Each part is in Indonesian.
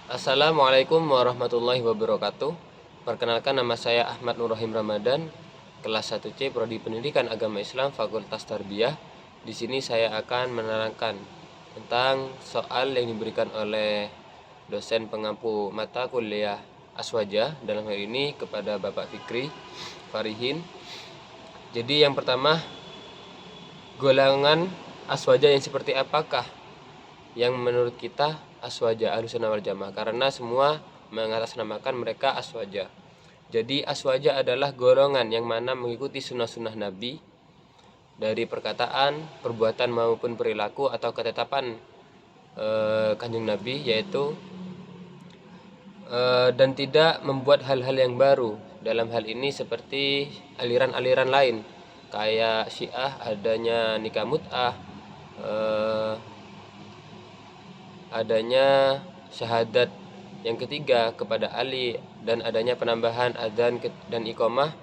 Assalamualaikum warahmatullahi wabarakatuh. Perkenalkan, nama saya Ahmad Nur Rahim Ramadan, kelas 1C Prodi Pendidikan Agama Islam Fakultas Tarbiyah. Di sini saya akan menerangkan tentang soal yang diberikan oleh dosen pengampu mata kuliah Aswaja, dalam hal ini kepada Bapak Fikri Farihin. Jadi yang pertama, golongan Aswaja yang seperti apakah yang menurut kita Aswaja Ahlussunnah wal Jamaah, karena semua mengatasnamakan mereka Aswaja. Jadi Aswaja adalah golongan yang mana mengikuti sunnah-sunnah Nabi dari perkataan, perbuatan maupun perilaku atau ketetapan Kanjeng Nabi, yaitu dan tidak membuat hal-hal yang baru. Dalam hal ini seperti aliran-aliran lain kayak Syiah, adanya nikah mut'ah, adanya syahadat yang ketiga kepada Ali, dan adanya penambahan adzan dan iqamah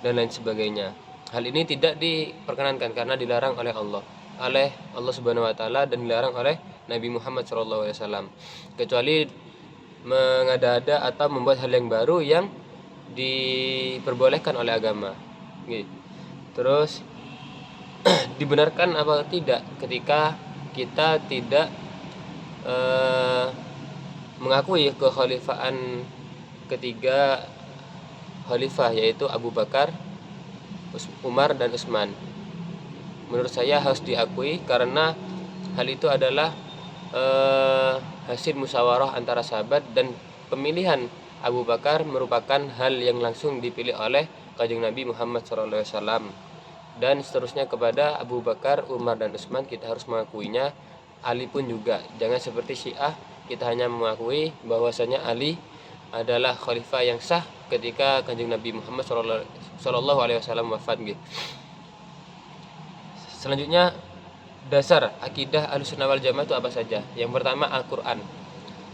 dan lain sebagainya. Hal ini tidak diperkenankan karena dilarang oleh Allah Subhanahu wa taala, dan dilarang oleh Nabi Muhammad SAW, kecuali mengada-ada atau membuat hal yang baru yang diperbolehkan oleh agama. Terus dibenarkan apa tidak ketika kita tidak mengakui kekhalifahan ketiga khalifah, yaitu Abu Bakar, Umar, dan Utsman. Menurut saya harus diakui karena hal itu adalah hasil musyawarah antara sahabat, dan pemilihan Abu Bakar merupakan hal yang langsung dipilih oleh Kanjeng Nabi Muhammad SAW. Dan seterusnya kepada Abu Bakar, Umar, dan Utsman kita harus mengakuinya. Ali pun juga, jangan seperti Syiah, kita hanya mengakui bahwasanya Ali adalah khalifah yang sah ketika Kanjeng Nabi Muhammad SAW wafat. Selanjutnya, dasar akidah Ahlussunnah wal Jamaah itu apa saja? Yang pertama, Al-Quran.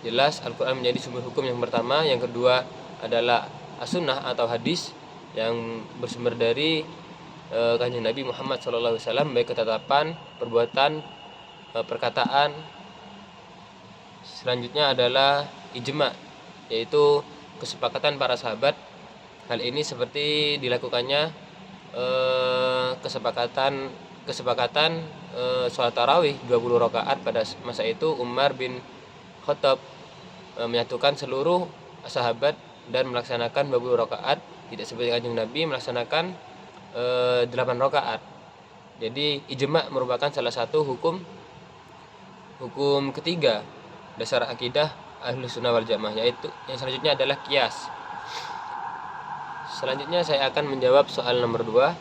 Jelas Al-Quran menjadi sumber hukum yang pertama. Yang kedua adalah As-Sunnah atau hadis yang bersumber dari Kanjeng Nabi Muhammad SAW, baik ketetapan, perbuatan, perkataan. Selanjutnya adalah ijma, yaitu kesepakatan para sahabat. Hal ini seperti dilakukannya kesepakatan sholat tarawih 20 rakaat pada masa itu. Umar bin Khattab menyatukan seluruh sahabat dan melaksanakan 20 rakaat, tidak seperti Kanjeng Nabi melaksanakan 8 rakaat. Jadi ijma merupakan salah satu hukum ketiga dasar akidah Ahlussunnah wal Jamaah, yaitu yang selanjutnya adalah qiyas. Selanjutnya saya akan menjawab soal nomor 2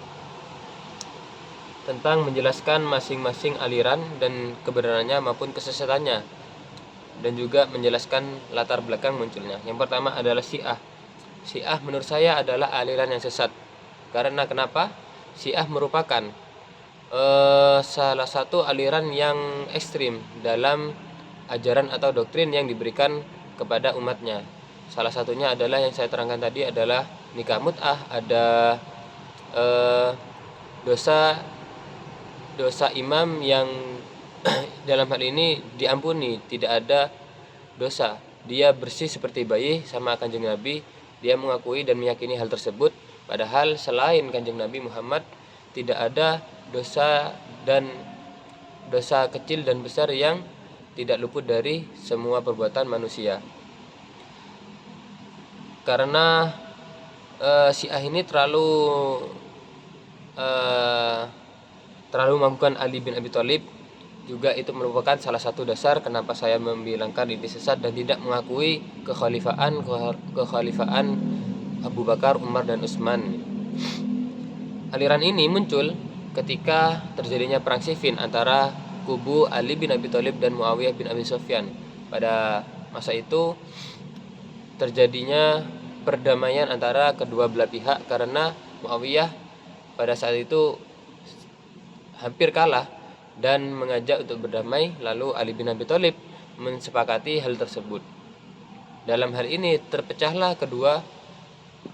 tentang menjelaskan masing-masing aliran dan kebenarannya maupun kesesatannya, dan juga menjelaskan latar belakang munculnya. Yang pertama adalah Syiah. Syiah menurut saya adalah aliran yang sesat. Karena kenapa? Syiah merupakan salah satu aliran yang ekstrim dalam ajaran atau doktrin yang diberikan kepada umatnya. Salah satunya adalah yang saya terangkan tadi, adalah nikah mut'ah, ada dosa imam yang dalam hal ini diampuni, tidak ada dosa, dia bersih seperti bayi sama Kanjeng Nabi. Dia mengakui dan meyakini hal tersebut, padahal selain Kanjeng Nabi Muhammad tidak ada dosa kecil dan besar yang tidak luput dari semua perbuatan manusia. Karena Syiah ini terlalu mengagukan Ali bin Abi Thalib, juga itu merupakan salah satu dasar kenapa saya membilangkan ini sesat dan tidak mengakui kekhalifahan Abu Bakar, Umar, dan Utsman. Aliran ini muncul ketika terjadinya perang Siffin antara kubu Ali bin Abi Thalib dan Muawiyah bin Abi Sufyan. Pada masa itu terjadinya perdamaian antara kedua belah pihak karena Muawiyah pada saat itu hampir kalah dan mengajak untuk berdamai, lalu Ali bin Abi Thalib mensepakati hal tersebut. Dalam hal ini terpecahlah kedua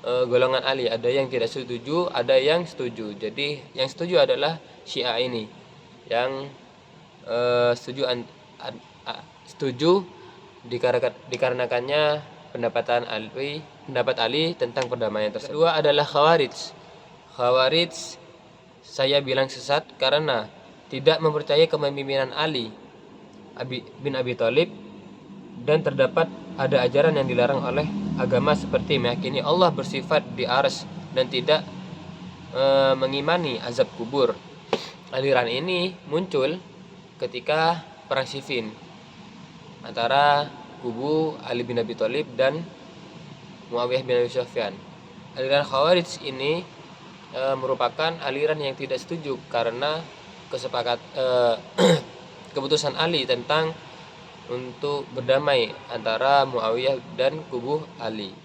golongan Ali, ada yang tidak setuju, ada yang setuju. Jadi yang setuju adalah Syiah ini, yang setuju dikarenakannya pendapat Ali tentang perdamaian tersebut. Kedua adalah Khawarij. Khawarij saya bilang sesat karena tidak mempercayai kepemimpinan Ali bin Abi Thalib, dan terdapat ada ajaran yang dilarang oleh agama seperti meyakini Allah bersifat di arsy dan tidak mengimani azab kubur. Aliran ini muncul ketika perang Siffin antara kubu Ali bin Abi Thalib dan Muawiyah bin Abi Sufyan. Aliran Khawarij ini merupakan aliran yang tidak setuju karena keputusan Ali tentang untuk berdamai antara Muawiyah dan kubu Ali.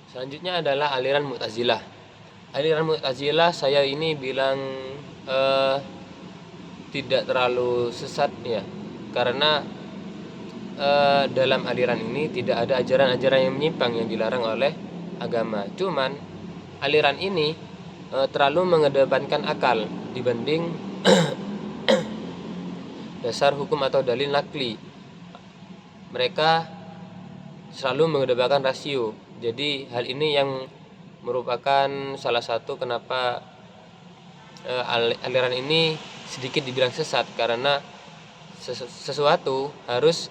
Selanjutnya adalah aliran Mu'tazilah. Aliran Mu'tazilah saya ini bilang tidak terlalu sesat ya, karena dalam aliran ini tidak ada ajaran-ajaran yang menyimpang yang dilarang oleh agama. Cuman aliran ini terlalu mengedepankan akal dibanding dasar hukum atau dalil nakli. Mereka selalu mengedepankan rasio. Jadi hal ini yang merupakan salah satu kenapa aliran ini sedikit dibilang sesat, karena sesuatu harus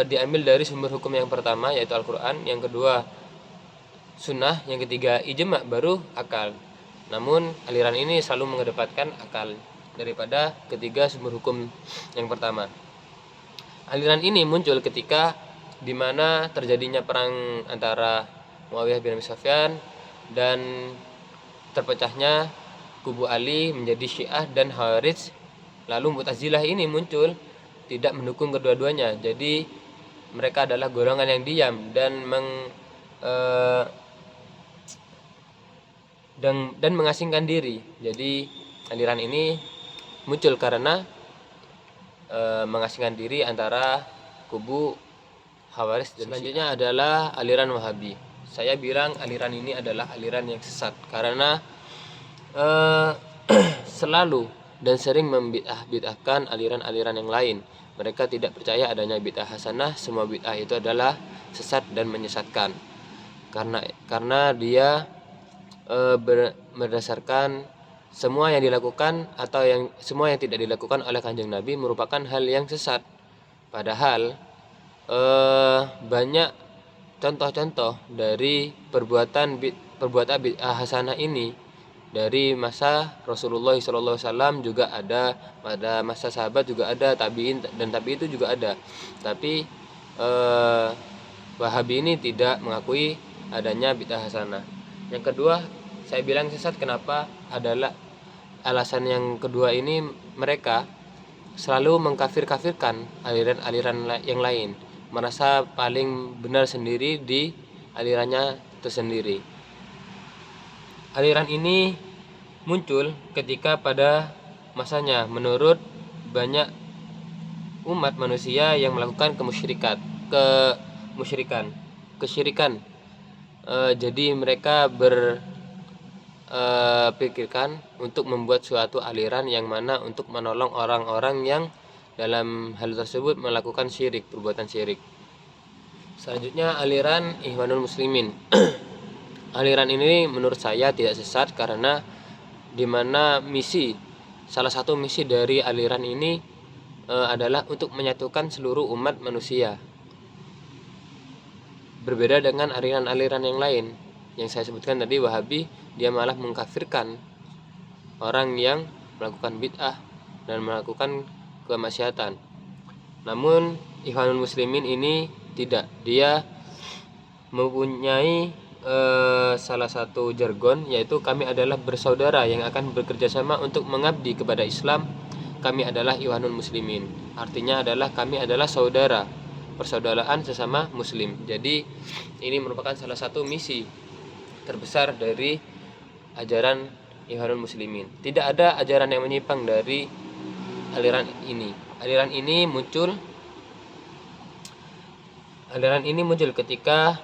diambil dari sumber hukum yang pertama yaitu Al-Quran, yang kedua sunnah, yang ketiga ijma, baru akal. Namun aliran ini selalu mengedepankan akal daripada ketiga sumber hukum yang pertama. Aliran ini muncul ketika di mana terjadinya perang antara Muawiyah bin Abi Sufyan dan terpecahnya kubu Ali menjadi Syiah dan Khawarij. Lalu Mu'tazilah ini muncul tidak mendukung kedua-duanya. Jadi mereka adalah golongan yang diam dan mengasingkan diri. Jadi aliran ini muncul karena mengasingkan diri antara kubu Khawarij dan selanjutnya adalah aliran Wahabi. Saya bilang aliran ini adalah aliran yang sesat karena selalu dan sering membid'ah-bid'ahkan aliran-aliran yang lain. Mereka tidak percaya adanya bid'ah hasanah. Semua bid'ah itu adalah sesat dan menyesatkan karena dia berdasarkan semua yang dilakukan atau semua yang tidak dilakukan oleh Kanjeng Nabi merupakan hal yang sesat. Padahal banyak contoh-contoh dari perbuatan bid'ah hasanah ini dari masa Rasulullah SAW juga ada, pada masa sahabat juga ada, tabi'in dan tabi'in itu juga ada. Tapi Wahabi ini tidak mengakui adanya bid'ah hasanah. Yang kedua, saya bilang sesat kenapa adalah alasan yang kedua ini, mereka selalu mengkafir-kafirkan aliran-aliran yang lain, merasa paling benar sendiri di alirannya tersendiri. Aliran ini muncul ketika pada masanya menurut banyak umat manusia yang melakukan kesyirikan. Jadi mereka pikirkan untuk membuat suatu aliran yang mana untuk menolong orang-orang yang dalam hal tersebut melakukan syirik, perbuatan syirik. Selanjutnya aliran Ikhwanul Muslimin. Aliran ini menurut saya tidak sesat karena dimana salah satu misi dari aliran ini adalah untuk menyatukan seluruh umat manusia. Berbeda dengan aliran-aliran yang lain yang saya sebutkan tadi, Wahabi, dia malah mengkafirkan orang yang melakukan bid'ah dan melakukan kemaksiatan. Namun Ikhwanul Muslimin ini tidak, dia mempunyai salah satu jargon, yaitu kami adalah bersaudara yang akan bekerja sama untuk mengabdi kepada Islam. Kami adalah Ikhwanul Muslimin, artinya adalah kami adalah saudara, persaudaraan sesama muslim. Jadi ini merupakan salah satu misi terbesar dari ajaran Ikhwanul Muslimin. Tidak ada ajaran yang menyimpang dari aliran ini. Aliran ini muncul ketika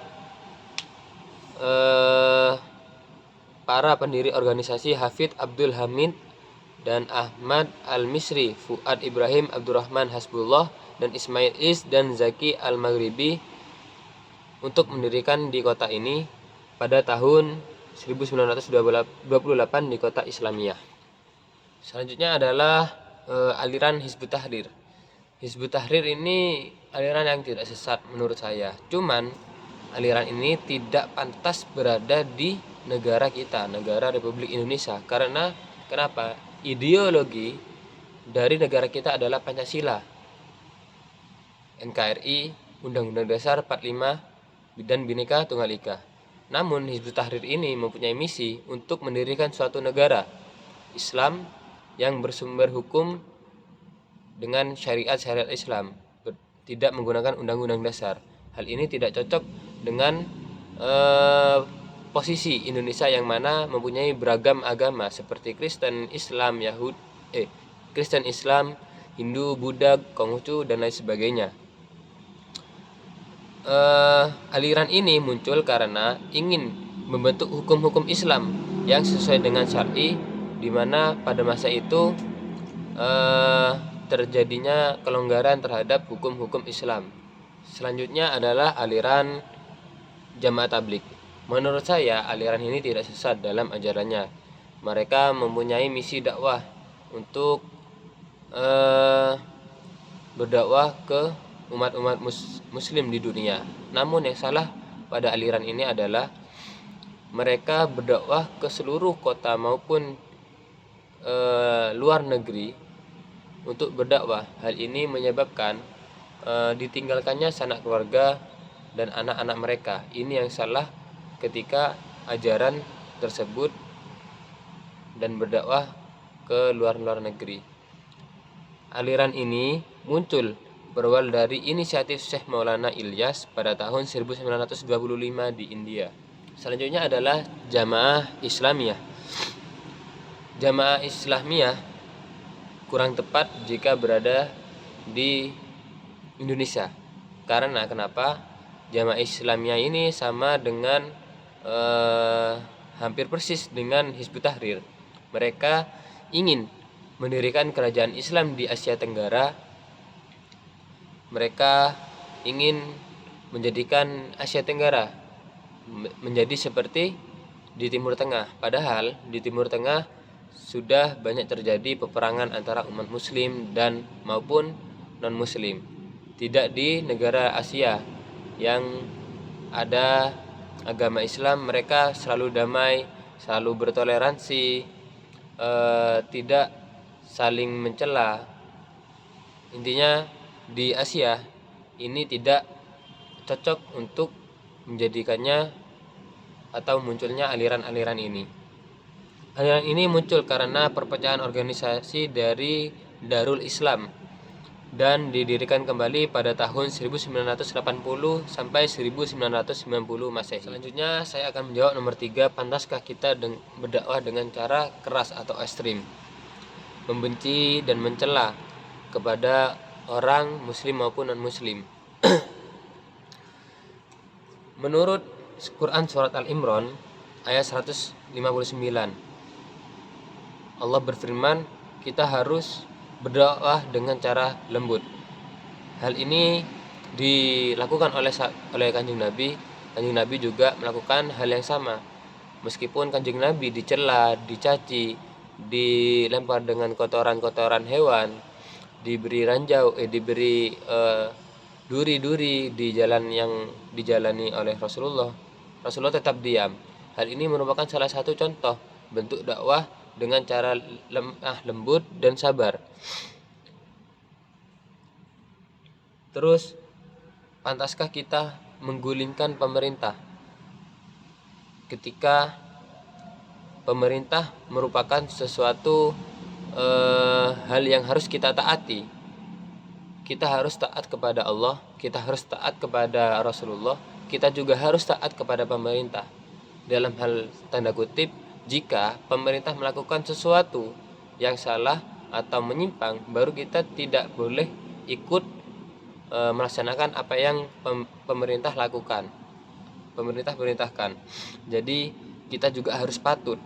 para pendiri organisasi Hafidz Abdul Hamid dan Ahmad Al-Misri, Fuad Ibrahim Abdurrahman Hasbullah dan Ismail Is dan Zaki Al-Maghribi untuk mendirikan di kota ini pada tahun 1928 di kota Islamiyah. Selanjutnya adalah aliran Hizbut Tahrir. Hizbut Tahrir ini aliran yang tidak sesat menurut saya. Cuman aliran ini tidak pantas berada di negara kita, negara Republik Indonesia. Karena kenapa? Ideologi dari negara kita adalah Pancasila, NKRI, Undang-Undang Dasar 45 dan Bhinneka Tunggal Ika. Namun Hizbut Tahrir ini mempunyai misi untuk mendirikan suatu negara Islam yang bersumber hukum dengan syariat-syariat Islam, tidak menggunakan undang-undang dasar. Hal ini tidak cocok dengan posisi Indonesia yang mana mempunyai beragam agama seperti Kristen, Islam, Kristen, Islam, Hindu, Buddha, Konghucu dan lain sebagainya. Aliran ini muncul karena ingin membentuk hukum-hukum Islam yang sesuai dengan syar'i, di mana pada masa itu terjadinya kelonggaran terhadap hukum-hukum Islam. Selanjutnya adalah aliran Jamaah Tabligh. Menurut saya aliran ini tidak sesat dalam ajarannya. Mereka mempunyai misi dakwah untuk berdakwah ke umat-umat muslim di dunia. Namun yang salah pada aliran ini adalah mereka berdakwah ke seluruh kota maupun luar negeri untuk berdakwah. Hal ini menyebabkan ditinggalkannya sanak keluarga dan anak-anak mereka. Ini yang salah ketika ajaran tersebut dan berdakwah ke luar negeri. Aliran ini muncul berawal dari inisiatif Syekh Maulana Ilyas pada tahun 1925 di India. Selanjutnya adalah Jamaah Islamiyah. Jamaah Islamiyah kurang tepat jika berada di Indonesia. Karena kenapa? Jamaah Islamiyah ini sama dengan hampir persis dengan Hizbut Tahrir. Mereka ingin mendirikan kerajaan Islam di Asia Tenggara. Mereka ingin menjadikan Asia Tenggara menjadi seperti di Timur Tengah. Padahal di Timur Tengah sudah banyak terjadi peperangan antara umat muslim dan maupun non muslim. Tidak di negara Asia yang ada agama Islam, mereka selalu damai, selalu bertoleransi, tidak saling mencela. Intinya di Asia ini tidak cocok untuk menjadikannya atau munculnya aliran-aliran ini. Aliran ini muncul karena perpecahan organisasi dari Darul Islam dan didirikan kembali pada tahun 1980 sampai 1990 Masehi. Selanjutnya saya akan menjawab nomor 3, pantaskah kita berdakwah dengan cara keras atau ekstrim, membenci dan mencela kepada orang muslim maupun non muslim. Menurut Quran surat Al-Imran ayat 159, Allah berfirman, kita harus berdakwah dengan cara lembut. Hal ini dilakukan oleh Kanjeng Nabi. Kanjeng Nabi juga melakukan hal yang sama. Meskipun Kanjeng Nabi dicela, dicaci, dilempar dengan kotoran-kotoran hewan, diberi ranjau, diberi duri-duri di jalan yang dijalani oleh Rasulullah tetap diam. Hal ini merupakan salah satu contoh bentuk dakwah dengan cara lemah lembut dan sabar. Terus, pantaskah kita menggulingkan pemerintah ketika pemerintah merupakan sesuatu hal yang harus kita taati? Kita harus taat kepada Allah, kita harus taat kepada Rasulullah, kita juga harus taat kepada pemerintah. Dalam hal tanda kutip, jika pemerintah melakukan sesuatu yang salah atau menyimpang, baru kita tidak boleh ikut melaksanakan apa yang pemerintah lakukan, pemerintah perintahkan. Jadi kita juga harus patuh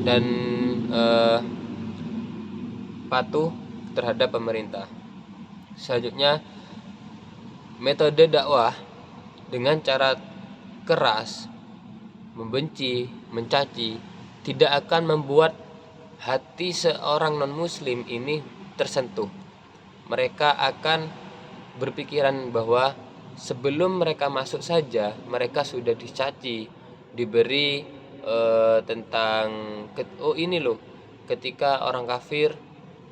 dan patuh terhadap pemerintah. Selanjutnya, metode dakwah dengan cara keras, membenci, mencaci, tidak akan membuat hati seorang non-muslim ini tersentuh. Mereka akan berpikiran bahwa sebelum mereka masuk saja mereka sudah dicaci, diberi tentang ini loh, ketika orang kafir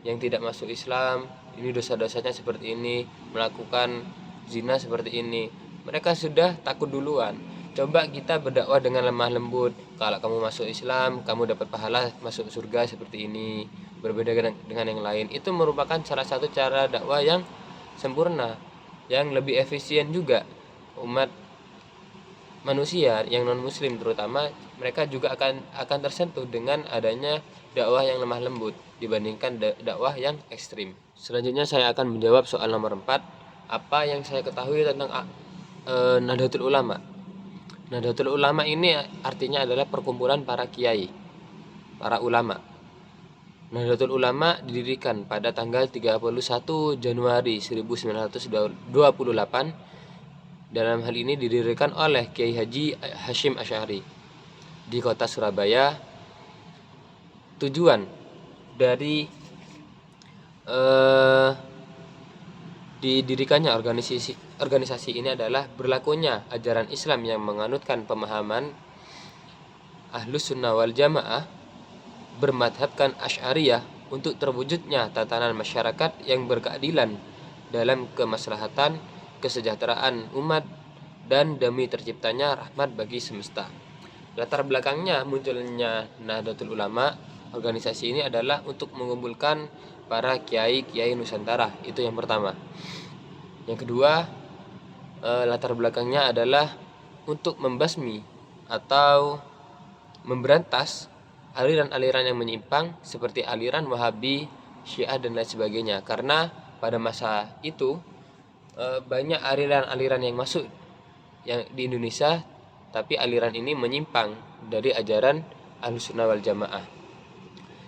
yang tidak masuk Islam ini dosa-dosanya seperti ini, melakukan zina seperti ini, mereka sudah takut duluan. Coba kita berdakwah dengan lemah lembut, kalau kamu masuk Islam kamu dapat pahala masuk surga seperti ini, berbeda dengan yang lain. Itu merupakan salah satu cara dakwah yang sempurna, yang lebih efisien juga. Umat manusia yang non muslim terutama, mereka juga akan tersentuh dengan adanya dakwah yang lemah lembut dibandingkan dakwah yang ekstrim. Selanjutnya saya akan menjawab soal nomor 4, apa yang saya ketahui tentang Nahdlatul Ulama. Nahdlatul Ulama ini artinya adalah perkumpulan para kiai, para ulama. Nahdlatul Ulama didirikan pada tanggal 31 Januari 1928. Dalam hal ini didirikan oleh Kiai Haji Hasyim Asy'ari di kota Surabaya. Tujuan dari didirikannya organisasi ini adalah berlakunya ajaran Islam yang menganutkan pemahaman Ahlus Sunnah wal Jamaah, bermadhabkan Asy'ariyah, untuk terwujudnya tatanan masyarakat yang berkeadilan dalam kemaslahatan, kesejahteraan umat, dan demi terciptanya rahmat bagi semesta. Latar belakangnya munculnya Nahdlatul Ulama, organisasi ini adalah untuk mengumpulkan para kiai-kiai Nusantara. Itu yang pertama. Yang kedua, latar belakangnya adalah untuk membasmi atau memberantas aliran-aliran yang menyimpang seperti aliran Wahabi, Syiah, dan lain sebagainya. Karena pada masa itu banyak aliran-aliran yang masuk yang di Indonesia, tapi aliran ini menyimpang dari ajaran Ahlussunnah wal Jamaah.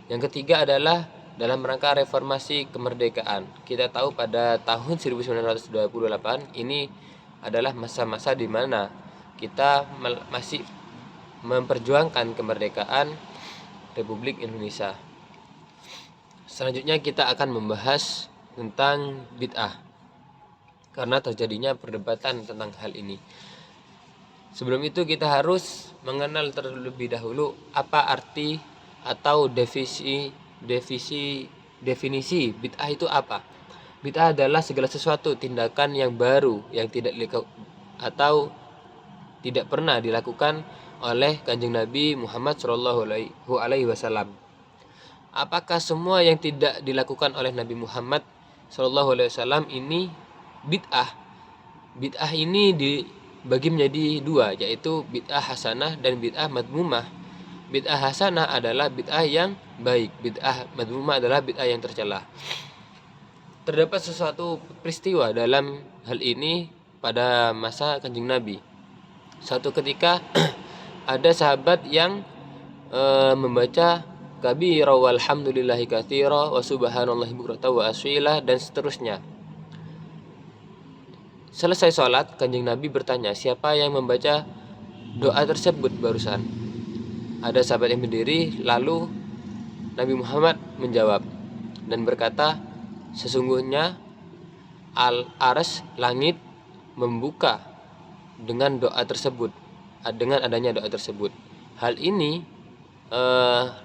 Yang ketiga adalah dalam rangka reformasi kemerdekaan. Kita tahu pada tahun 1928 ini adalah masa-masa di mana kita masih memperjuangkan kemerdekaan Republik Indonesia. Selanjutnya kita akan membahas tentang bid'ah, karena terjadinya perdebatan tentang hal ini. Sebelum itu kita harus mengenal terlebih dahulu apa arti atau definisi bid'ah itu apa. Bid'ah adalah segala sesuatu tindakan yang baru yang tidak pernah dilakukan oleh Kanjeng Nabi Muhammad SAW. Apakah semua yang tidak dilakukan oleh Nabi Muhammad SAW ini bid'ah? Bid'ah ini dibagi menjadi dua, yaitu bid'ah hasanah dan bid'ah madmumah. Bid'ah hasanah adalah bid'ah yang baik, bid'ah madmumah adalah bid'ah yang tercela. Terdapat sesuatu peristiwa dalam hal ini pada masa Kanjeng Nabi. Suatu ketika ada sahabat yang membaca kabira walhamdulillahi katsira wa subhanallahi bukratan wa asila dan seterusnya. Selesai sholat, Kanjeng Nabi bertanya, siapa yang membaca doa tersebut barusan? Ada sahabat yang berdiri, lalu Nabi Muhammad menjawab dan berkata, sesungguhnya al-arsy langit membuka dengan doa tersebut, dengan adanya doa tersebut. Hal ini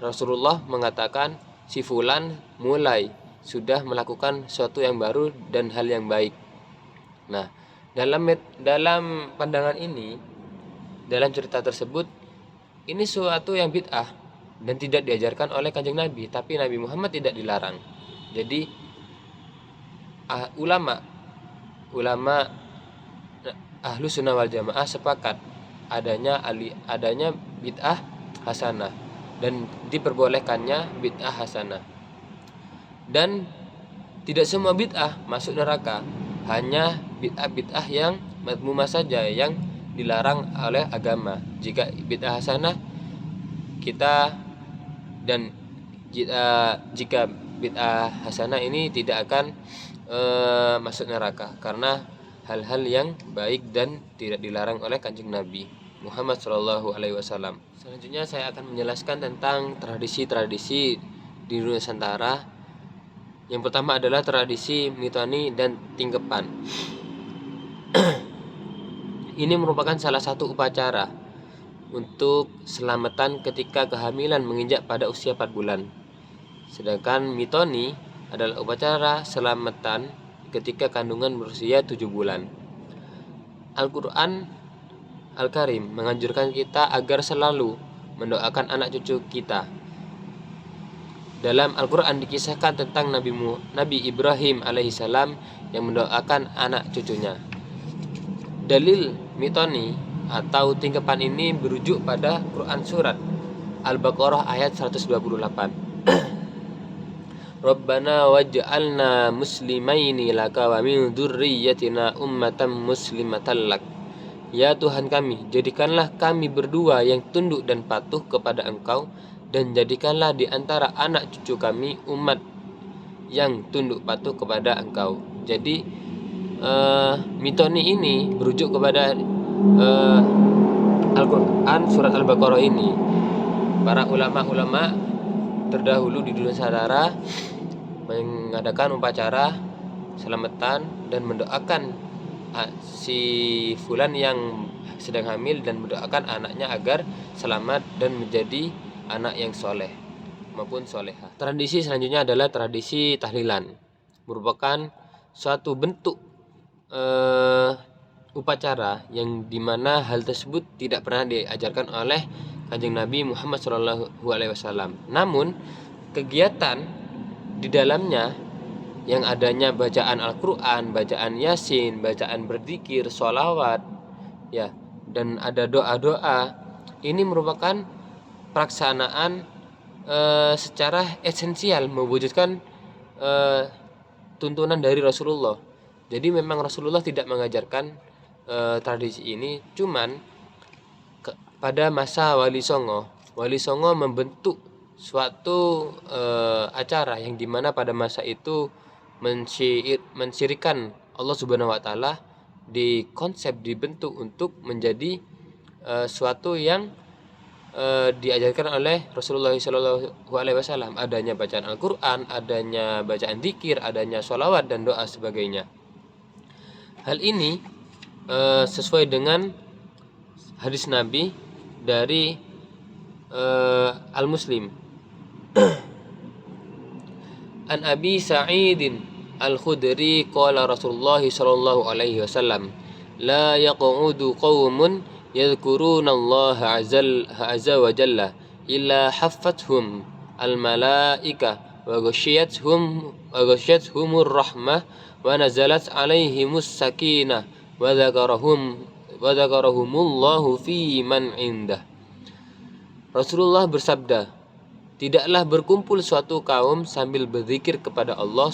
Rasulullah mengatakan si fulan mulai sudah melakukan sesuatu yang baru dan hal yang baik. Nah, dalam pandangan ini, dalam cerita tersebut, ini suatu yang bid'ah dan tidak diajarkan oleh Kanjeng Nabi, tapi Nabi Muhammad tidak dilarang. Jadi ulama Ahlus Sunnah wal Jamaah sepakat adanya bid'ah hasanah dan diperbolehkannya bid'ah hasanah. Dan tidak semua bid'ah masuk neraka, hanya bid'ah yang madmumah saja yang dilarang oleh agama. Jika bid'ah hasanah jika bid'ah hasanah ini tidak akan masuk neraka karena hal-hal yang baik dan tidak dilarang oleh Kanjeng Nabi Muhammad Shallallahu Alaihi Wasallam. Selanjutnya saya akan menjelaskan tentang tradisi-tradisi di Nusantara. Yang pertama adalah tradisi mitoni dan tingkepan. Ini merupakan salah satu upacara untuk selamatan ketika kehamilan menginjak pada usia 4 bulan. Sedangkan mitoni adalah upacara selamatan ketika kandungan berusia 7 bulan. Al-Quran Al-Karim menganjurkan kita agar selalu mendoakan anak cucu kita. Dalam Al-Quran dikisahkan tentang Nabi Ibrahim alaihissalam yang mendoakan anak cucunya. Dalil mitoni atau tingkepan ini berujuk pada Quran surat Al-Baqarah ayat 128. Rabbana waj'alna muslimaini laka wa min dzurriyyatina ummatan muslimatan lak. Ya Tuhan kami, jadikanlah kami berdua yang tunduk dan patuh kepada Engkau, dan jadikanlah di antara anak cucu kami umat yang tunduk patuh kepada Engkau. Jadi mitoni ini berujuk kepada Al-Quran surat Al-Baqarah ini. Para ulama-ulama terdahulu di dunia Nusantara mengadakan upacara selamatan dan mendoakan si fulan yang sedang hamil dan mendoakan anaknya agar selamat dan menjadi anak yang soleh maupun soleha. Tradisi selanjutnya adalah tradisi tahlilan, merupakan suatu bentuk upacara yang dimana hal tersebut tidak pernah diajarkan oleh Kanjeng Nabi Muhammad SAW. Namun kegiatan di dalamnya yang adanya bacaan Al-Quran, bacaan Yasin, bacaan berzikir, sholawat, ya, dan ada doa-doa, ini merupakan pelaksanaan secara esensial mewujudkan tuntunan dari Rasulullah. Jadi memang Rasulullah tidak mengajarkan tradisi ini, cuman pada masa Wali Songo membentuk suatu acara yang dimana pada masa itu mensyirikan Allah Subhanahu Wa Taala, dibentuk untuk menjadi suatu yang diajarkan oleh Rasulullah SAW. Adanya bacaan Al-Quran, adanya bacaan zikir, adanya sholawat dan doa sebagainya. Hal ini sesuai dengan hadis Nabi dari Al-Muslim. An Abi Sa'idin Al-Khudri qala Rasulullah sallallahu alaihi wasallam la yaq'udu qaumun yadhkuruna Allah azza wa jalla illa haffathum al-malaika wa ghashiyatuhumur rahmah wa nazalat alaihimus sakinah wa dzakarahumullahu fi man indah. Rasulullah bersabda, tidaklah berkumpul suatu kaum sambil berzikir kepada Allah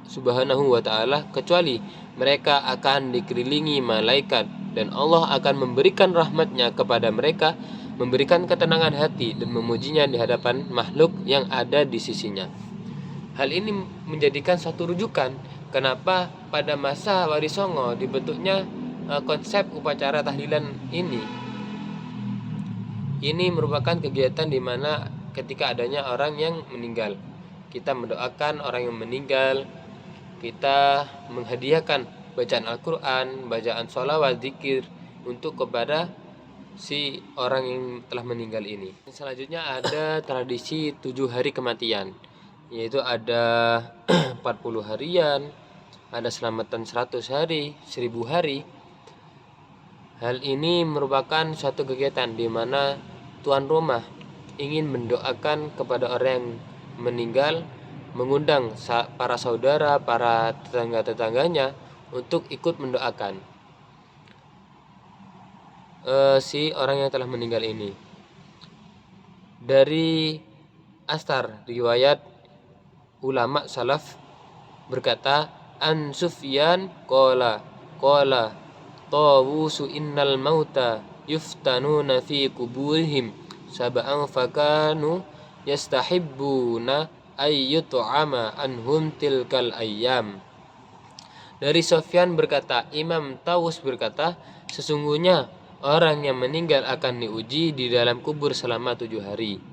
Subhanahu wa Ta'ala kecuali mereka akan dikelilingi malaikat dan Allah akan memberikan rahmatnya kepada mereka, memberikan ketenangan hati dan memujinya di hadapan makhluk yang ada di sisinya. Hal ini menjadikan satu rujukan kenapa pada masa Wali Songo dibentuknya konsep upacara tahlilan ini. Ini merupakan kegiatan di mana ketika adanya orang yang meninggal, kita mendoakan orang yang meninggal, kita menghadiahkan bacaan Al-Quran, bacaan sholawat, zikir untuk kepada si orang yang telah meninggal ini. Selanjutnya ada tradisi 7 hari kematian, yaitu ada 40 harian, ada selamatan 100 hari, 1000 hari. Hal ini merupakan suatu kegiatan di mana tuan rumah ingin mendoakan kepada orang yang meninggal, mengundang para saudara, para tetangga-tetangganya untuk ikut mendoakan si orang yang telah meninggal ini. Dari asar riwayat ulama salaf berkata, An Sufyan qala Tawusu innal mauta yuftanuna fi kuburihim sab'an fakanu yastahibbuna ayyut'ama anhum tilkal ayyam. Dari Sofyan berkata, Imam Tawus berkata, sesungguhnya orang yang meninggal akan diuji di dalam kubur selama 7 hari.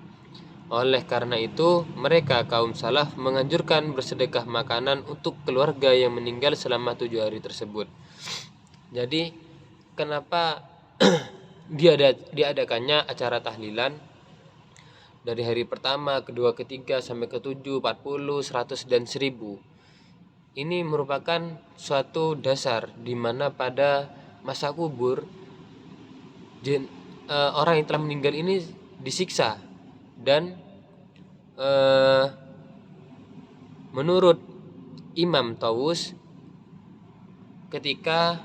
Oleh karena itu, mereka kaum salaf menganjurkan bersedekah makanan untuk keluarga yang meninggal selama 7 hari tersebut. Jadi, kenapa diadakannya acara tahlilan dari hari pertama, kedua, ketiga, sampai ke-7, 40, 100, dan 1000. Ini merupakan suatu dasar di mana pada masa kubur orang yang telah meninggal ini disiksa, dan menurut Imam Tawus, ketika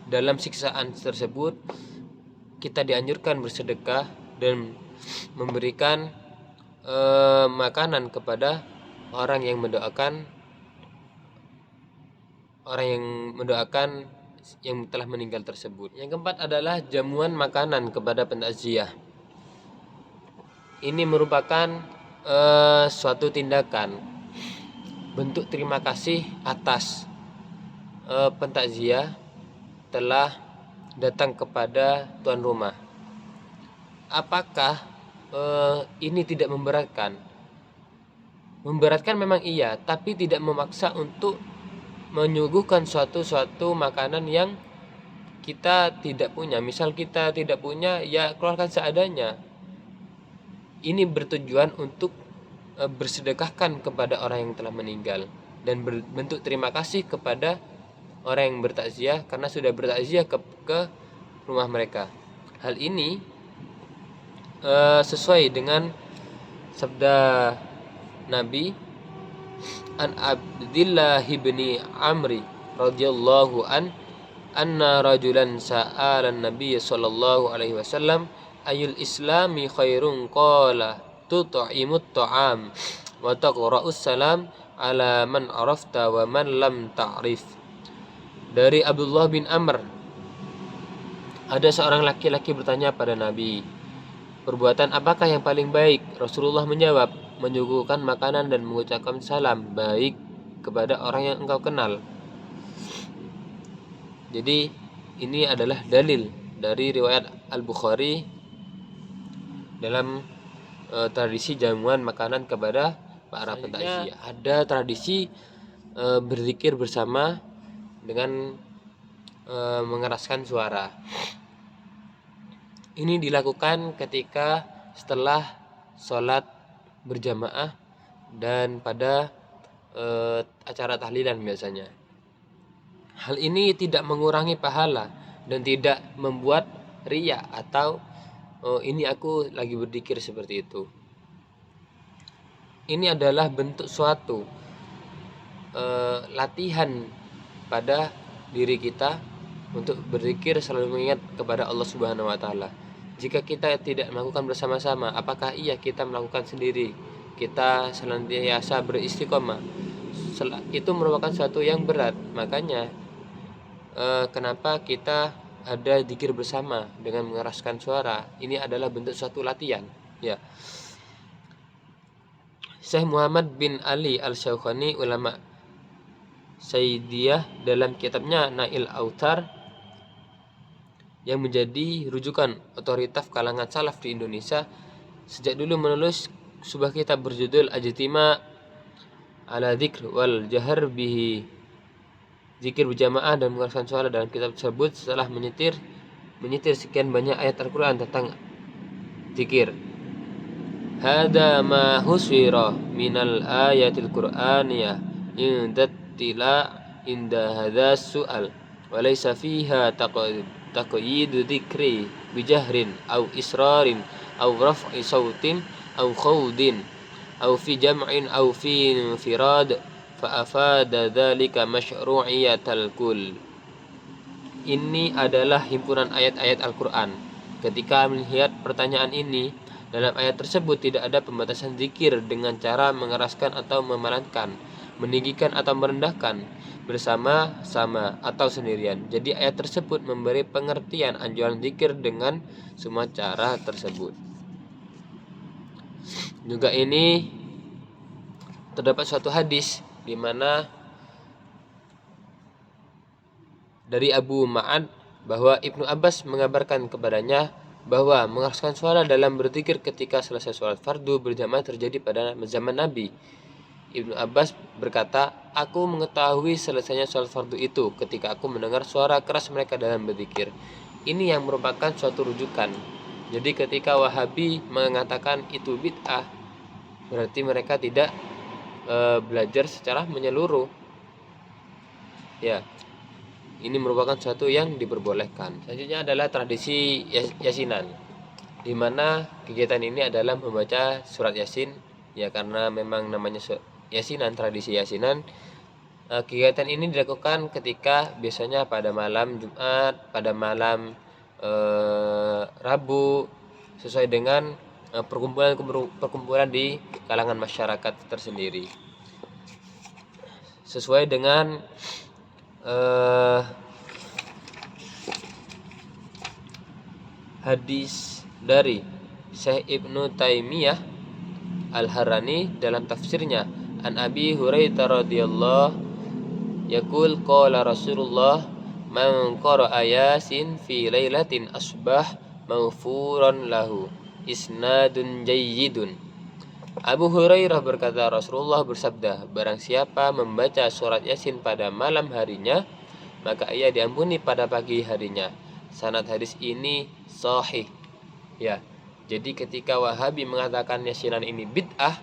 dalam siksaan tersebut kita dianjurkan bersedekah dan memberikan makanan kepada orang yang mendoakan yang telah meninggal tersebut. Yang keempat adalah jamuan makanan kepada pentakziah. Ini merupakan suatu tindakan bentuk terima kasih atas pentakziah telah datang kepada tuan rumah. Apakah ini tidak memberatkan? Memberatkan memang iya, tapi tidak memaksa untuk menyuguhkan suatu makanan yang kita tidak punya. Misal kita tidak punya, ya keluarkan seadanya. Ini bertujuan untuk bersedekahkan kepada orang yang telah meninggal dan bentuk terima kasih kepada orang yang bertakziah karena sudah bertakziah ke rumah mereka. Hal ini sesuai dengan sabda Nabi, an Abdillah bin Amri radhiyallahu anna rajulan sa'ala an-nabiy sallallahu alaihi wasallam ayul islami khairun, qala tut'imut ta'am wa taqra'us salam ala man arafta wa man lam ta'rif. Dari Abdullah bin Amr, ada seorang laki-laki bertanya pada Nabi, perbuatan apakah yang paling baik? Rasulullah menjawab, menyuguhkan makanan dan mengucapkan salam baik kepada orang yang engkau kenal. Jadi ini adalah dalil dari riwayat Al-Bukhari dalam tradisi jamuan makanan kepada para pentakziah. Ada tradisi berzikir bersama dengan mengeraskan suara. Ini dilakukan ketika setelah sholat berjamaah dan pada acara tahlilan biasanya. Hal ini tidak mengurangi pahala dan tidak membuat riya atau ini aku lagi berzikir seperti itu. Ini adalah bentuk suatu latihan pada diri kita untuk berzikir selalu mengingat kepada Allah Subhanahu wa taala. Jika kita tidak melakukan bersama-sama, apakah iya kita melakukan sendiri? Kita senantiasa beristiqomah. Itu merupakan suatu yang berat. Makanya kenapa kita ada zikir bersama dengan mengeraskan suara? Ini adalah bentuk suatu latihan, ya. Syekh Muhammad bin Ali Al-Syaukhani, ulama Sayyidiyah, dalam kitabnya Nail Autar yang menjadi rujukan otoritas kalangan salaf di Indonesia, sejak dulu menulis sebuah kitab berjudul Ajtima ala Dzikr wal Jahar bihi, zikir berjamaah dan mengeraskan suara. Dalam kitab tersebut setelah menyitir sekian banyak ayat Al-Quran tentang zikir. Hada ma husira minal ayatil Qur'aniyah inda hadha su'al wa laysa fiha taqyidu dzikri bijahrin aw israrin aw raf'i sautin aw khawdin aw fi jam'in aw fi infirad fa afada dzalika masyru'iyatal kull. Ini adalah himpunan ayat-ayat Al-Quran. Ketika melihat pertanyaan ini, dalam ayat tersebut tidak ada pembatasan zikir dengan cara mengeraskan atau memelankan, meninggikan atau merendahkan, bersama-sama atau sendirian. Jadi ayat tersebut memberi pengertian anjuran zikir dengan semua cara tersebut. Juga ini terdapat suatu hadis di mana dari Abu Ma'ad bahwa Ibnu Abbas mengabarkan kepadanya bahwa mengeraskan suara dalam berzikir ketika selesai sholat fardu berjamaah terjadi pada zaman Nabi. Ibnu Abbas berkata, aku mengetahui selesainya sholat fardu itu ketika aku mendengar suara keras mereka dalam berzikir. Ini yang merupakan suatu rujukan. Jadi ketika Wahabi mengatakan itu bid'ah, berarti mereka tidak belajar secara menyeluruh. Ya, ini merupakan suatu yang diperbolehkan. Selanjutnya adalah tradisi yasinan, di mana kegiatan ini adalah membaca surat Yasin. Ya, karena memang namanya yasinan, tradisi yasinan. Kegiatan ini dilakukan ketika biasanya pada malam Jumat, pada malam Rabu, sesuai dengan perkumpulan di kalangan masyarakat tersendiri. Sesuai dengan hadis dari Syekh Ibnu Taimiyah Al-Harrani dalam tafsirnya, an Abi Hurairah radhiyallahu yaqul qala Rasulullah man qara'a Yasin fi lailatin asbah maghfuran lahu isnadun jayyidun. Abu Hurairah berkata, Rasulullah bersabda, barang siapa membaca surat Yasin pada malam harinya, maka ia diampuni pada pagi harinya. Sanad hadis ini sahih. Ya, jadi ketika Wahabi mengatakan yasinan ini bid'ah,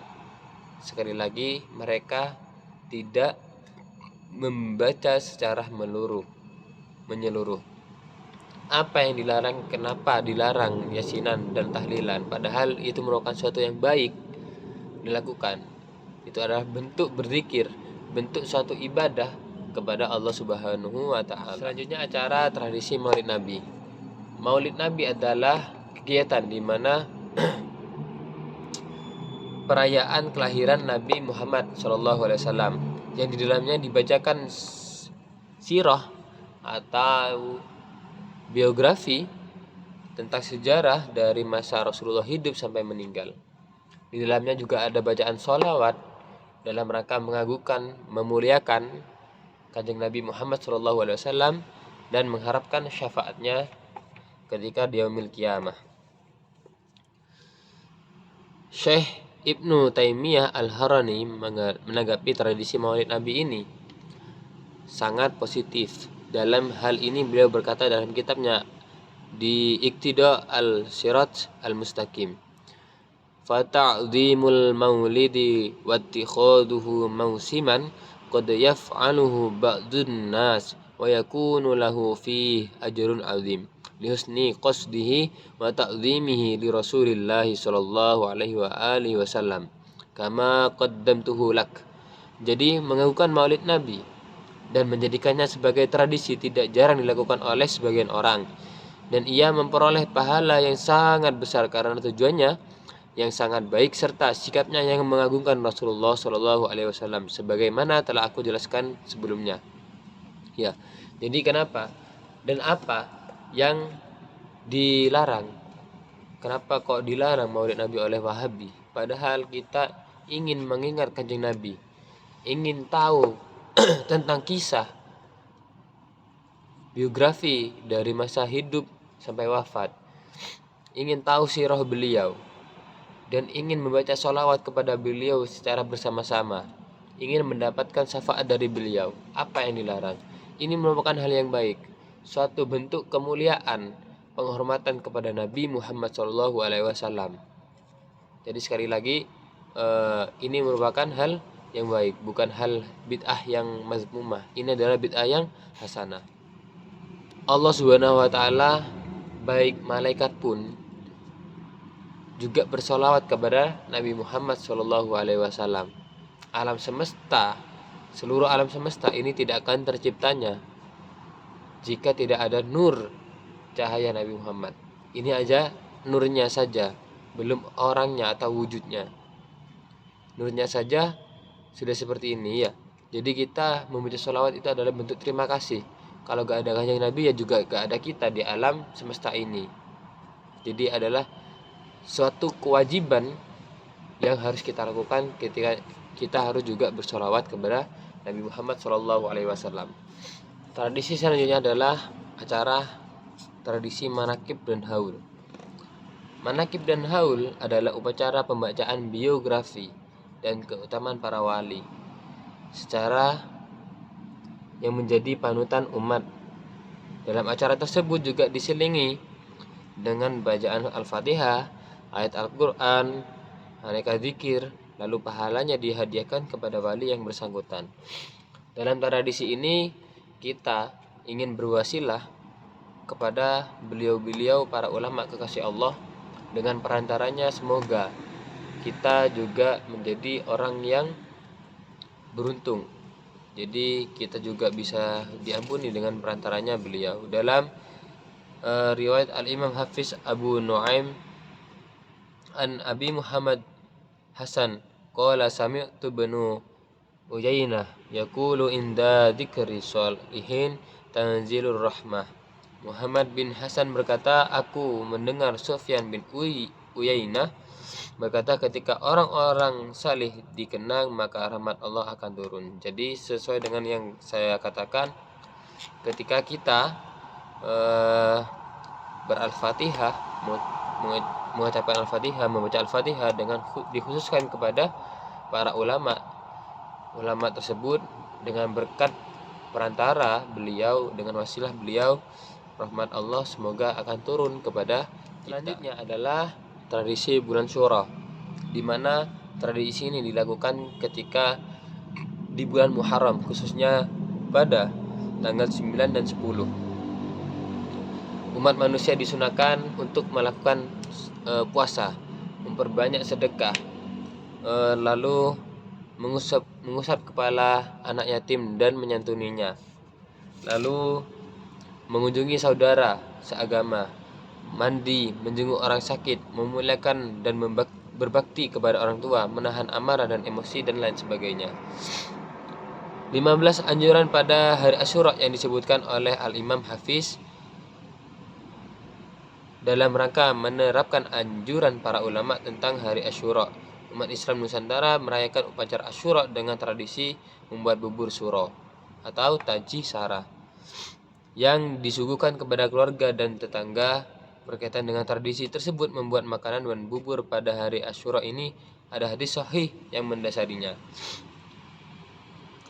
sekali lagi mereka tidak membaca secara menyeluruh. Apa yang dilarang, kenapa dilarang yasinan dan tahlilan, padahal itu merupakan sesuatu yang baik dilakukan. Itu adalah bentuk berzikir, bentuk suatu ibadah kepada Allah Subhanahu wa taala. Selanjutnya acara tradisi Maulid Nabi. Maulid Nabi adalah kegiatan di mana perayaan kelahiran Nabi Muhammad SAW yang di dalamnya dibacakan sirah atau biografi tentang sejarah dari masa Rasulullah hidup sampai meninggal. Di dalamnya juga ada bacaan sholawat dalam rangka mengagungkan, memuliakan Kanjeng Nabi Muhammad SAW dan mengharapkan syafaatnya ketika di yaumil qiyamah. Syekh Ibnu Taimiyah Al-Harrani menanggapi tradisi Maulid Nabi ini sangat positif. Dalam hal ini beliau berkata dalam kitabnya di Iqtida al-Sirat al-Mustaqim, fata'zimul maulidi wattikhaduhu mausiman qad yaf'aluhu ba'dun nas wa yakunu lahu fihi ajrun 'azim lihusni qasdihi wa ta'zimihi li Rasulillah sallallahu alaihi wa alihi wasallam kama qaddamtuhu lak. Jadi mengagungkan Maulid Nabi dan menjadikannya sebagai tradisi tidak jarang dilakukan oleh sebagian orang, dan ia memperoleh pahala yang sangat besar karena tujuannya yang sangat baik serta sikapnya yang mengagungkan Rasulullah Shallallahu Alaihi Wasallam, sebagaimana telah aku jelaskan sebelumnya. Ya, jadi kenapa dan apa yang dilarang? Kenapa kok dilarang Maulid Nabi oleh Wahabi? Padahal kita ingin mengingat Kanjeng Nabi, ingin tahu tentang kisah biografi dari masa hidup sampai wafat, ingin tahu sirah beliau, dan ingin membaca sholawat kepada beliau secara bersama-sama, ingin mendapatkan syafaat dari beliau. Apa yang dilarang? Ini merupakan hal yang baik, suatu bentuk kemuliaan, penghormatan kepada Nabi Muhammad SAW. Jadi sekali lagi, ini merupakan hal yang baik, bukan hal bid'ah yang mazmumah. Ini adalah bid'ah yang hasanah. Allah Subhanahu wa taala, baik malaikat pun juga bersolawat kepada Nabi Muhammad SAW. Alam semesta, seluruh alam semesta ini tidak akan terciptanya jika tidak ada nur cahaya Nabi Muhammad. Ini aja nurnya saja, belum orangnya atau wujudnya. Nurnya saja sudah seperti ini ya. Jadi kita membaca sholawat itu adalah bentuk terima kasih. Kalau gak ada Kanjeng Nabi ya juga gak ada kita di alam semesta ini. Jadi adalah suatu kewajiban yang harus kita lakukan ketika kita harus juga bersolawat kepada Nabi Muhammad SAW. Tradisi selanjutnya adalah acara tradisi manakib dan haul. Manakib dan haul adalah upacara pembacaan biografi dan keutamaan para wali secara yang menjadi panutan umat. Dalam acara tersebut juga diselingi dengan bacaan Al-Fatihah, ayat Al-Quran, aneka zikir, lalu pahalanya dihadiahkan kepada wali yang bersangkutan. Dalam tradisi ini kita ingin berwasilah kepada beliau-beliau para ulama kekasih Allah. Dengan perantaranya semoga kita juga menjadi orang yang beruntung. Jadi kita juga bisa diampuni dengan perantaranya beliau. Dalam riwayat Al-Imam Hafiz Abu Nuaim an Abi Muhammad Hasan qala sami'tu banu Uyainah yaqulu inda dzikri sholihin tanzilur rahmah. Muhammad bin Hasan berkata, aku mendengar Sufyan bin Uyainah berkata, ketika orang-orang salih dikenang maka rahmat Allah akan turun. Jadi sesuai dengan yang saya katakan, ketika kita ber-Al-Fatihah, mengucapkan Al-Fatihah, membaca Al-Fatihah dengan dikhususkan kepada para ulama tersebut, dengan berkat perantara beliau, dengan wasilah beliau, rahmat Allah semoga akan turun kepada kita. Selanjutnya adalah tradisi bulan Syuro, di mana tradisi ini dilakukan ketika di bulan Muharram, khususnya pada tanggal 9 dan 10. Umat manusia disunahkan untuk melakukan puasa, memperbanyak sedekah, lalu mengusap kepala anak yatim dan menyantuninya, lalu mengunjungi saudara seagama, mandi, menjenguk orang sakit, memuliakan dan berbakti kepada orang tua, menahan amarah dan emosi dan lain sebagainya. 15 anjuran pada hari Asyura yang disebutkan oleh Al-Imam Hafiz dalam rangka menerapkan anjuran para ulama tentang hari Asyura. Umat Islam Nusantara merayakan upacara Asyura dengan tradisi membuat bubur syuro atau taji sara yang disuguhkan kepada keluarga dan tetangga. Berkaitan dengan tradisi tersebut membuat makanan dan bubur pada hari Asyura ini, ada hadis sahih yang mendasarinya.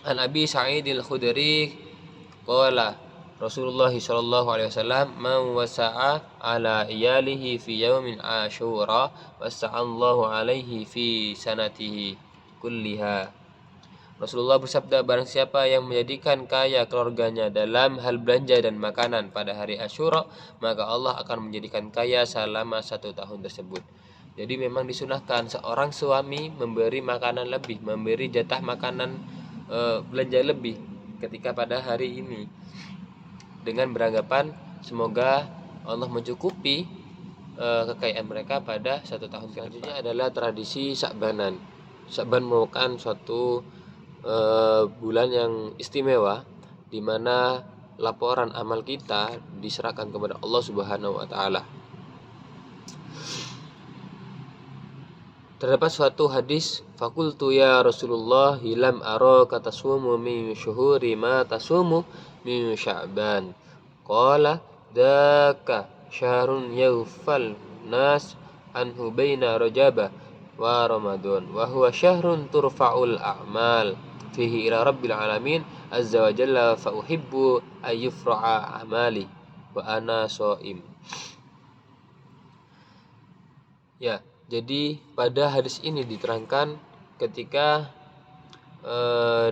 An Abi Sa'id al-Khudri qala Rasulullah sallallahu alaihi wasallam man wasa'a ala iyalihi fi yaumin Asyura wasa'allahu alaihi fi sanatihi kulliha. Rasulullah bersabda, barang siapa yang menjadikan kaya keluarganya dalam hal belanja dan makanan pada hari Asyura, maka Allah akan menjadikan kaya selama 1 tahun tersebut. Jadi memang disunahkan seorang suami memberi makanan lebih, memberi jatah makanan belanja lebih ketika pada hari ini, dengan beranggapan semoga Allah mencukupi kekayaan mereka pada 1 tahun selanjutnya. Adalah tradisi Sya'banan. Sya'ban merupakan suatu bulan yang istimewa, di mana laporan amal kita diserahkan kepada Allah Subhanahu wa taala. Terdapat suatu hadis, fakultu ya Rasulullah hilam araka tasumu min syuhuri ma tasumu min Sya'ban. Qala dzaka syahrun yaghfal nas anhu baina Rajab wa Ramadan wa huwa syahrun turfa'ul a'mal fihi ila rabbil alamin azza wa jalla fa uhibbu ayyufra'a amali wa ana shaim. Ya, jadi pada hadis ini diterangkan ketika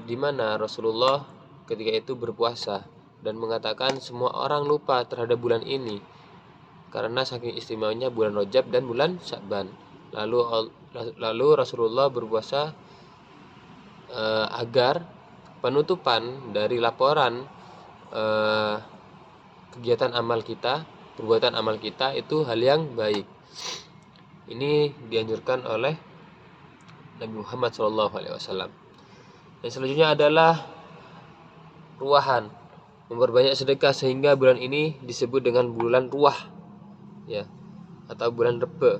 di mana Rasulullah ketika itu berpuasa dan mengatakan semua orang lupa terhadap bulan ini karena saking istimewanya bulan Rajab dan bulan Sya'ban. Lalu Rasulullah berpuasa agar penutupan dari laporan kegiatan amal kita, perbuatan amal kita itu hal yang baik. Ini dianjurkan oleh Nabi Muhammad SAW. Yang selanjutnya adalah ruahan, memperbanyak sedekah, sehingga bulan ini disebut dengan bulan ruah, ya, atau bulan Rebe.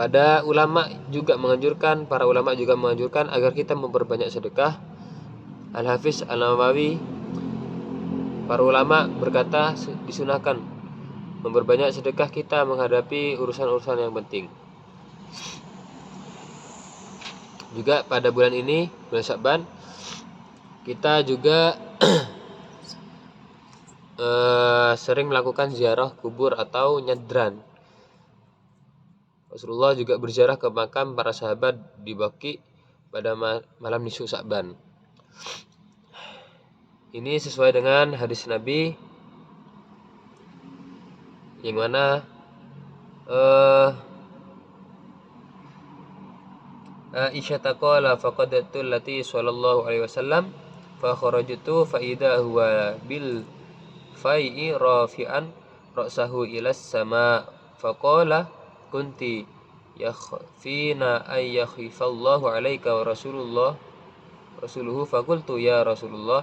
para ulama juga menganjurkan agar kita memperbanyak sedekah. Al-Hafiz An-Nawawi, para ulama berkata disunahkan memperbanyak sedekah kita menghadapi urusan-urusan yang penting. Juga pada bulan ini, bulan Sya'ban, kita juga sering melakukan ziarah kubur atau nyadran. Rasulullah juga berziarah ke makam para sahabat di Baqi pada malam nisfu Sya'ban. Ini sesuai dengan hadis Nabi yang mana Aisyah taqala faqadatul lati sallallahu alaihi wasallam fa kharajtu fa idza huwa bil fai'i rafi'an ra'sahu ila sama faqala kunti yakhfina ay yakhifallahu alaika wa rasuluhu faqultu ya Rasulullah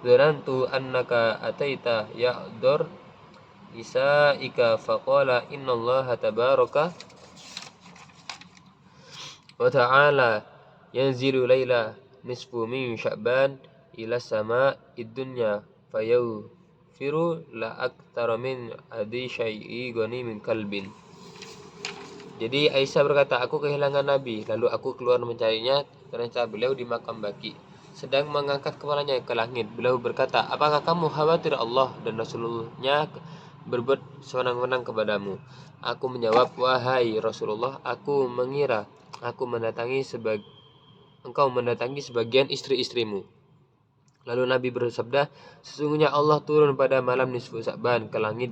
dhanantu annaka ataita ya'dur isaika faqala innallaha tabaraka wa ta'ala yanzilu laila nisfu min sya'ban ila sama'id dunya fayawfiru la aktsara min adi syai'i ghanimin kalbin. Jadi Aisyah berkata, aku kehilangan Nabi, lalu aku keluar mencarinya. Ternyata beliau di makam Baqi sedang mengangkat kepalanya ke langit. Beliau berkata, apakah kamu khawatir Allah dan Rasulullah berbuat sewenang-wenang kepadamu? Aku menjawab, wahai Rasulullah, aku mengira engkau mendatangi sebagian istri-istrimu. Lalu Nabi bersabda, sesungguhnya Allah turun pada malam nisfu Sya'ban ke langit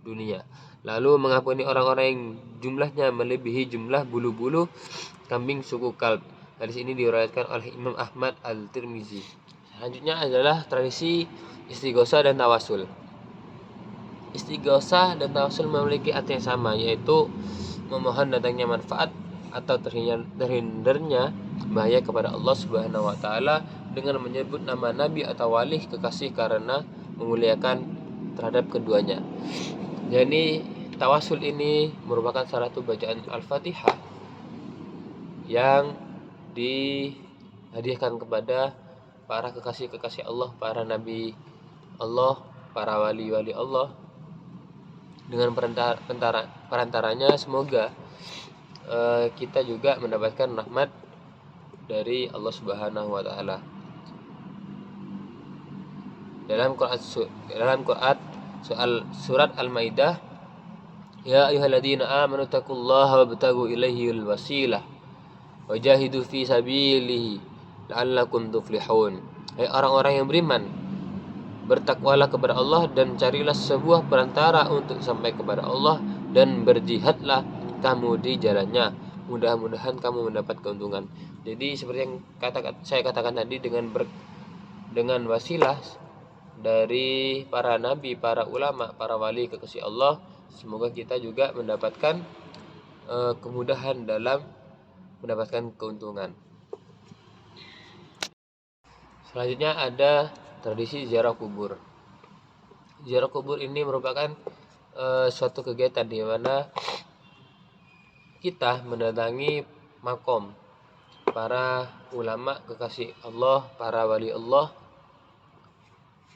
dunia, lalu mengampuni orang-orang yang jumlahnya melebihi jumlah bulu-bulu kambing suku Kalb. Hadis ini diriwayatkan oleh Imam Ahmad Al-Tirmizi. Selanjutnya adalah tradisi istighosah dan tawasul. Istighosah dan tawasul memiliki arti yang sama, yaitu memohon datangnya manfaat atau terhindarnya bahaya kepada Allah Subhanahu wa taala dengan menyebut nama nabi atau wali kekasih karena memuliakan terhadap keduanya. Jadi tawasul ini merupakan salah satu bacaan Al-Fatihah yang dihadiahkan kepada para kekasih-kekasih Allah, para nabi Allah, para wali-wali Allah. Dengan perantaranya semoga kita juga mendapatkan rahmat dari Allah Subhanahu wa taala. Dalam Quran surat Al-Maidah, ya ayyuhalladzina amanu taqullaha wabtagu ilaihil wasilah wajahidu fi sabilihi la'allakum tuflihun. Hai orang-orang yang beriman, bertakwalah kepada Allah dan carilah sebuah perantara untuk sampai kepada Allah dan berjihadlah kamu di jalannya, mudah-mudahan kamu mendapat keuntungan. Jadi seperti yang saya katakan tadi, dengan wasilah dari para nabi, para ulama, para wali kekasih Allah, semoga kita juga mendapatkan kemudahan dalam mendapatkan keuntungan. Selanjutnya ada tradisi ziarah kubur. Ziarah kubur ini merupakan suatu kegiatan di mana kita mendatangi makom para ulama kekasih Allah, para wali Allah,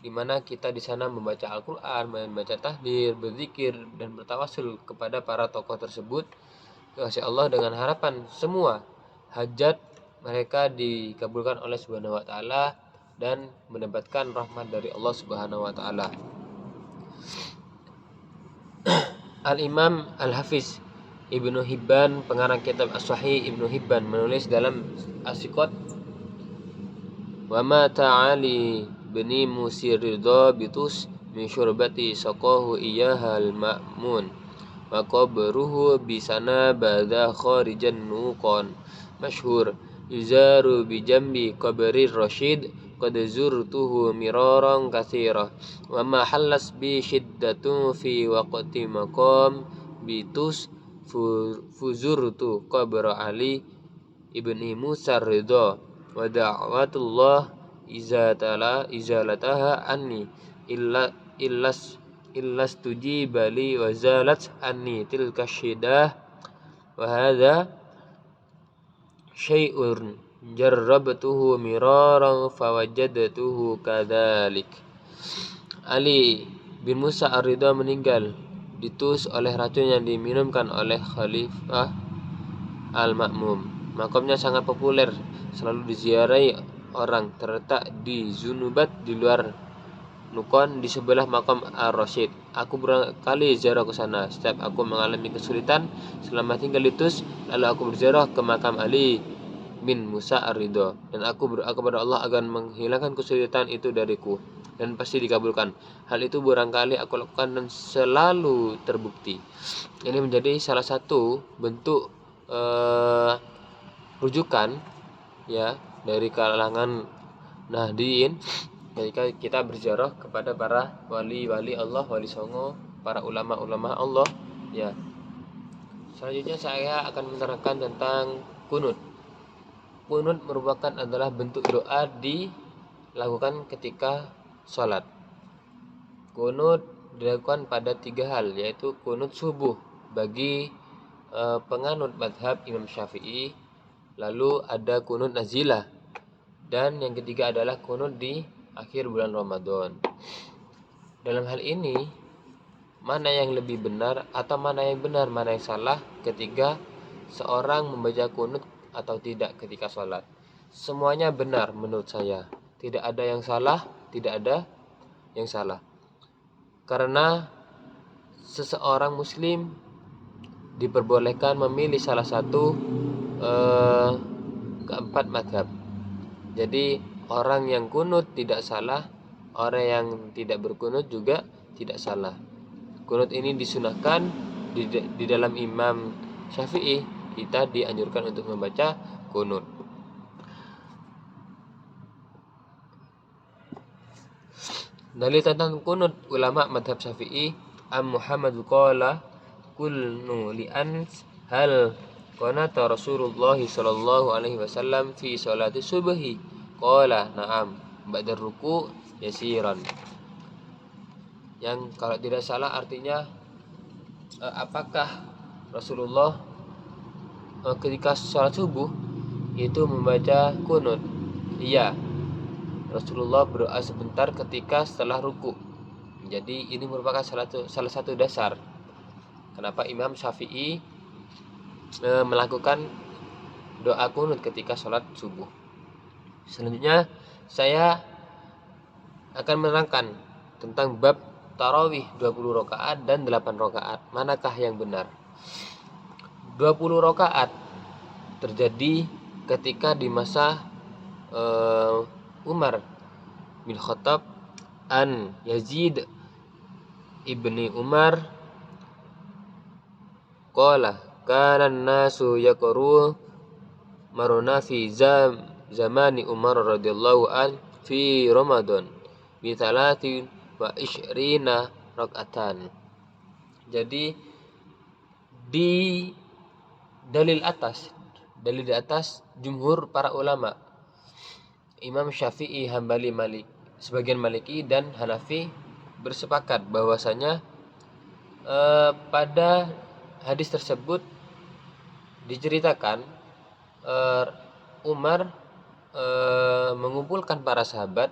di mana kita di sana membaca Al-Qur'an, membaca tahdir, berzikir dan bertawasul kepada para tokoh tersebut kekasih Allah dengan harapan semua hajat mereka dikabulkan oleh Subhanahu wa taala dan mendapatkan rahmat dari Allah Subhanahu wa taala. Al-Imam Al-Hafiz Ibnu Hibban, pengarang kitab As-Sahih Ibnu Hibban, menulis dalam As-Siqat, wa ma ta'ali bani Musir ridha bitus min syurbati saqahu iyaha al-ma'mun wa qabruhu bisana bada kharijan nuqan masyhur yuzaru bi jambi qabrir rasyid qad zurtuhu miraran katsira wa ma halas bi shiddatu fi waqti maqam bitus fuzurtu qabr Ali ibni Musa ridha wa da'watullah izalataha anni illas tujiba li wa zalat anni tilka syidah wa hadza syai'un jarrabtuhu miraran fawajadtuhu kadzalik. Ali bin Musa Ar-Ridha meninggal ditus oleh racun yang diminumkan oleh Khalifah Al-Ma'mum. Makamnya sangat populer, selalu diziarahi orang, terletak di Zunubat di luar Nukon di sebelah makam Ar-Rasyid. Aku berkali ziarah ke sana. Setiap aku mengalami kesulitan selama tinggal di Tus, lalu aku berziarah ke makam Ali bin Musa Ar-Ridha, dan aku berdoa kepada Allah agar menghilangkan kesulitan itu dariku, dan pasti dikabulkan. Hal itu barangkali aku lakukan dan selalu terbukti. Ini menjadi salah satu bentuk rujukan ya dari kalangan Nahdliyin ketika kita berziarah kepada para wali-wali Allah, wali songo, para ulama-ulama Allah ya. Selanjutnya saya akan menerangkan tentang kunut. Kunut merupakan adalah bentuk doa dilakukan ketika sholat. Kunut dilakukan pada 3 hal, yaitu kunut subuh bagi penganut madhab Imam Syafi'i, lalu ada kunut nazilah, dan yang ketiga adalah kunut di akhir bulan Ramadan. Dalam hal ini, mana yang lebih benar atau mana yang benar, mana yang salah ketika seorang membaca kunut atau tidak ketika sholat? Semuanya benar menurut saya. Tidak ada yang salah, tidak ada yang salah. Karena seseorang muslim diperbolehkan memilih salah satu keempat madhab. Jadi orang yang kunut tidak salah, orang yang tidak berkunut juga tidak salah. Kunut ini disunahkan di dalam Imam Syafi'i, kita dianjurkan untuk membaca kunut. Dalil tentang kunut ulama madhab Syafi'i, Muhammad qala kulnu li'ans hal qanata Rasulullah sallallahu alaihi wasallam fi salati subhi qala na'am ba'da ruku' yasiran. Yang kalau tidak salah artinya apakah Rasulullah ketika sholat subuh itu membaca kunut? Iya, Rasulullah berdoa sebentar ketika setelah ruku'. Jadi ini merupakan salah satu dasar kenapa Imam Syafi'i melakukan doa kunut ketika sholat subuh. Selanjutnya saya akan menerangkan tentang bab tarawih 20 rakaat dan 8 rakaat. Manakah yang benar? 20 rakaat terjadi ketika di masa Umar bin Khattab an Yazid ibni Umar qala kana an-nasu yaqru maruna fi zamani Umar radhiyallahu an fi Ramadan bi 23 rakaatan. Jadi di dalil di atas jumhur para ulama, Imam Syafi'i, Hambali, Malik, sebagian Maliki dan Hanafi bersepakat bahwasanya pada hadis tersebut diceritakan Umar mengumpulkan para sahabat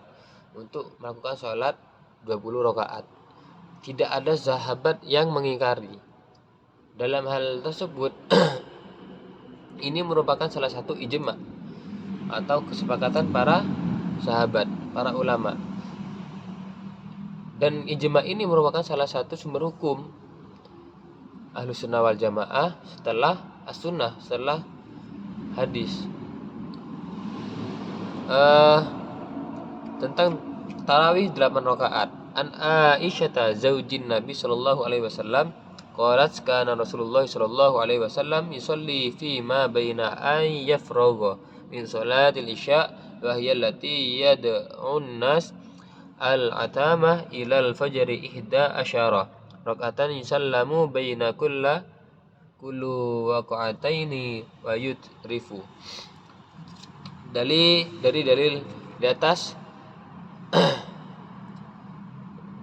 untuk melakukan sholat 20 rakaat. Tidak ada sahabat yang mengingkari. Dalam hal tersebut ini merupakan salah satu ijma atau kesepakatan para sahabat, para ulama. Dan ijma ini merupakan salah satu sumber hukum Ahlus Sunnah wal Jamaah setelah as-sunnah, setelah hadis. Tentang tarawih 8 rakaat. An Aisyah zaujin Nabi sallallahu alaihi wasallam qalat kana Rasulullah sallallahu alaihi wasallam yusalli fi ma baina an yafragha min salatil isya wa hiya allati yad'un nas al-atama ila al-fajri 11 rakaatan yusallamu baina kullu waqa'ataini wa yutrifu. Dari dalil di atas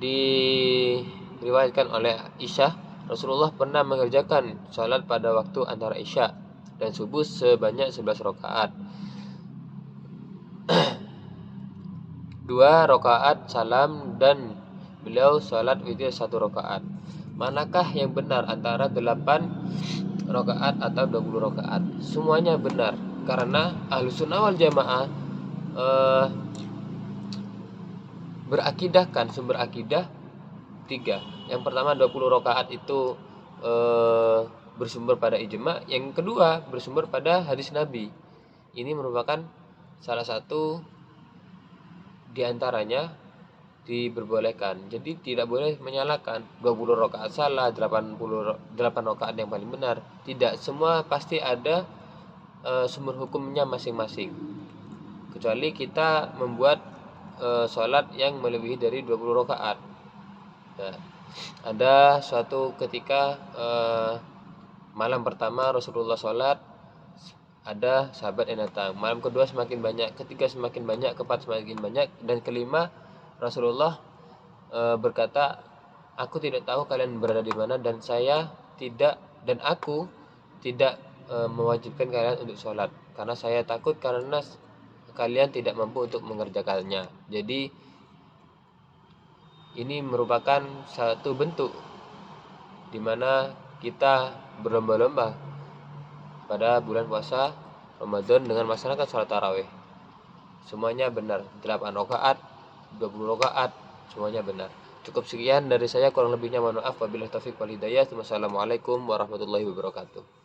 diriwayatkan oleh Aisyah Rasulullah pernah mengerjakan sholat pada waktu antara Isya dan subuh sebanyak 11 rakaat. 2 rakaat salam dan beliau sholat witir 1 rakaat. Manakah yang benar antara 8 rakaat atau 20 rakaat? Semuanya benar, karena Ahlussunnah wal Jamaah berakidahkan sumber akidah 3. Yang pertama 20 rakaat itu bersumber pada ijma, yang kedua bersumber pada hadis Nabi. Ini merupakan salah satu di antaranya diperbolehkan. Jadi tidak boleh menyalahkan 20 rakaat salah, 8 rakaat yang paling benar. Tidak, semua pasti ada sumber hukumnya masing-masing. Kecuali kita membuat sholat yang melebihi dari 20 rakaat. Nah, ada suatu ketika malam pertama Rasulullah sholat, ada sahabat yang datang. Malam kedua semakin banyak, ketiga semakin banyak, keempat semakin banyak, dan kelima Rasulullah berkata, aku tidak tahu kalian berada di mana, dan aku tidak mewajibkan kalian untuk sholat, karena saya takut karena kalian tidak mampu untuk mengerjakannya. Jadi ini merupakan satu bentuk di mana kita berlomba-lomba pada bulan puasa Ramadan dengan melaksanakan sholat tarawih. Semuanya benar, 8 rakaat, 20 rakaat, semuanya benar. Cukup sekian dari saya, kurang lebihnya mohon maaf. Wabillahi taufiq wal hidayah. Wassalamualaikum warahmatullahi wabarakatuh.